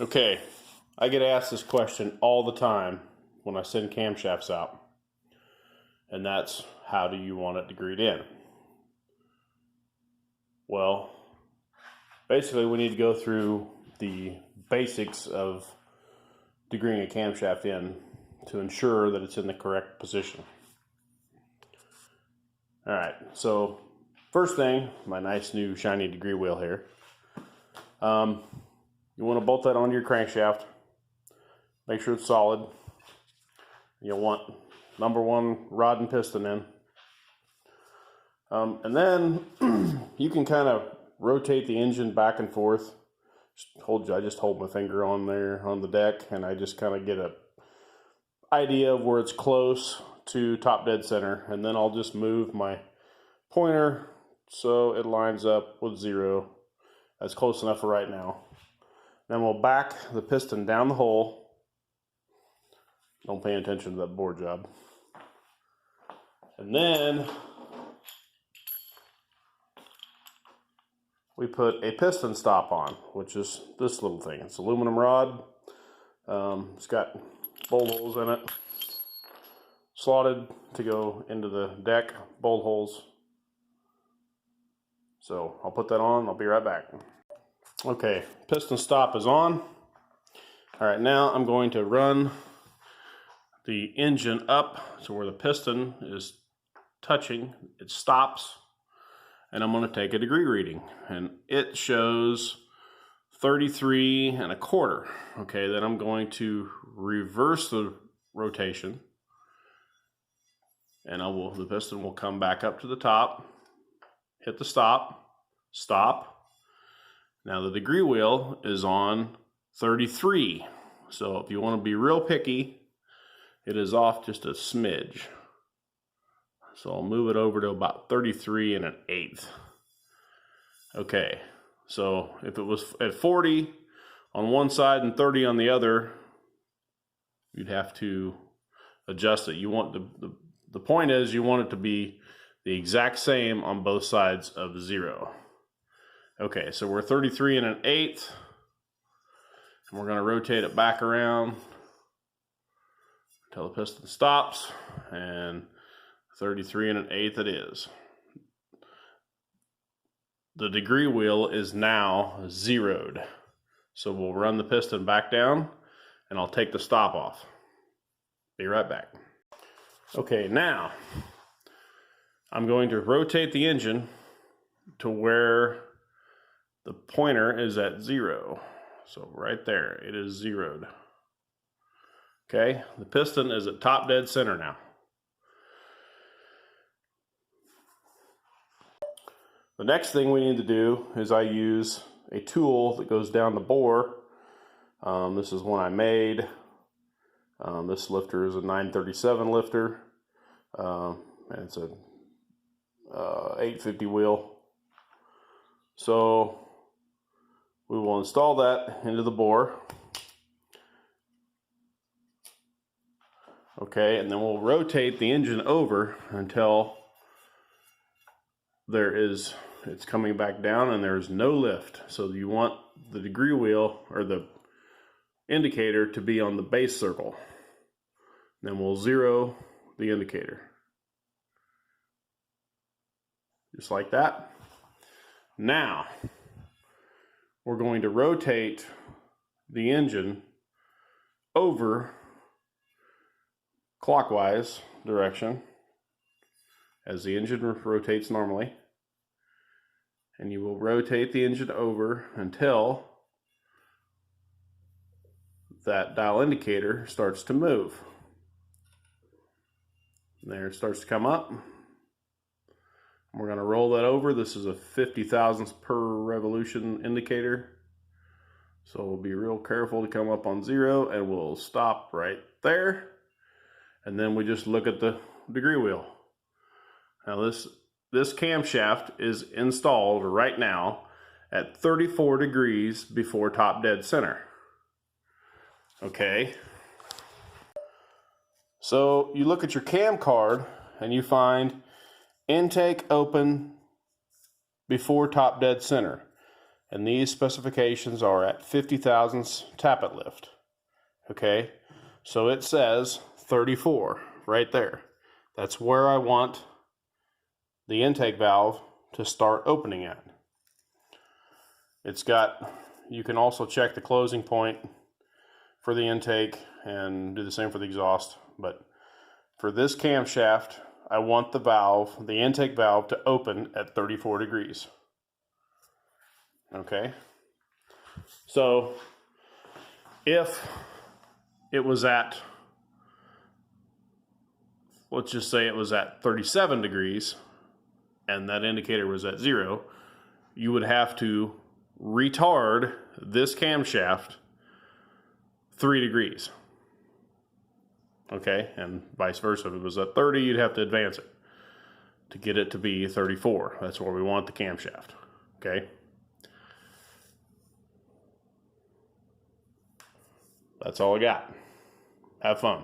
Okay, I get asked this question all the time when I send camshafts out, and that's, how do you want it degreed in? Well, basically we need to go through the basics of degreeing a camshaft in to ensure that it's in the correct position. Alright, so first thing, my nice new shiny degree wheel here. You want to bolt that onto your crankshaft. Make sure it's solid. You'll want number 1 rod and piston in. And then you can kind of rotate the engine back and forth. I just hold my finger on there on the deck, and I just kind of get an idea of where it's close to top dead center, and then I'll just move my pointer so it lines up with 0. That's close enough for right now. Then we'll back the piston down the hole. Don't pay attention to that bore job. And then we put a piston stop on, which is this little thing. It's aluminum rod. It's got bolt holes in it, slotted to go into the deck, bolt holes. So I'll put that on, I'll be right back. Okay, piston stop is on. All right, now I'm going to run the engine up to where the piston is touching. It stops, and I'm going to take a degree reading, and it shows 33 1/4. Okay, then I'm going to reverse the rotation, and the piston will come back up to the top, hit the stop. Now the degree wheel is on 33. So if you want to be real picky, it is off just a smidge. So I'll move it over to about 33 1/8. Okay, so if it was at 40 on one side and 30 on the other, you'd have to adjust it. You want the point is you want it to be the exact same on both sides of 0. Okay, so we're 33 1/8, and we're going to rotate it back around until the piston stops, and 33 1/8 it is. The degree wheel is now 0'd, so we'll run the piston back down, and I'll take the stop off. Be right back. Okay, now I'm going to rotate the engine to where the pointer is at 0. So right there, it is 0'd. Okay, the piston is at top dead center now. The next thing we need to do is I use a tool that goes down the bore. This is one I made. This lifter is a 937 lifter, and it's a 850 wheel. So we will install that into the bore. Okay, and then we'll rotate the engine over until it's coming back down and there's no lift. So you want the degree wheel or the indicator to be on the base circle. Then we'll 0 the indicator. Just like that. Now, we're going to rotate the engine over clockwise direction as the engine rotates normally. And you will rotate the engine over until that dial indicator starts to move. There it starts to come up. We're going to roll that over. This is a 50 thousandths per revolution indicator. So we'll be real careful to come up on 0, and we'll stop right there. And then we just look at the degree wheel. Now this camshaft is installed right now at 34 degrees before top dead center. Okay. So you look at your cam card and you find intake open before top dead center. And these specifications are at 50 thousandths tappet lift. Okay, so it says 34 right there. That's where I want the intake valve to start opening at. It's got, you can also check the closing point for the intake and do the same for the exhaust, but for this camshaft, I want the valve, the intake valve, to open at 34 degrees. Okay, so if it was at, let's just say it was at 37 degrees and that indicator was at 0, you would have to retard this camshaft 3 degrees. Okay, and vice versa. If it was at 30, you'd have to advance it to get it to be 34. That's where we want the camshaft. Okay. That's all I got. Have fun.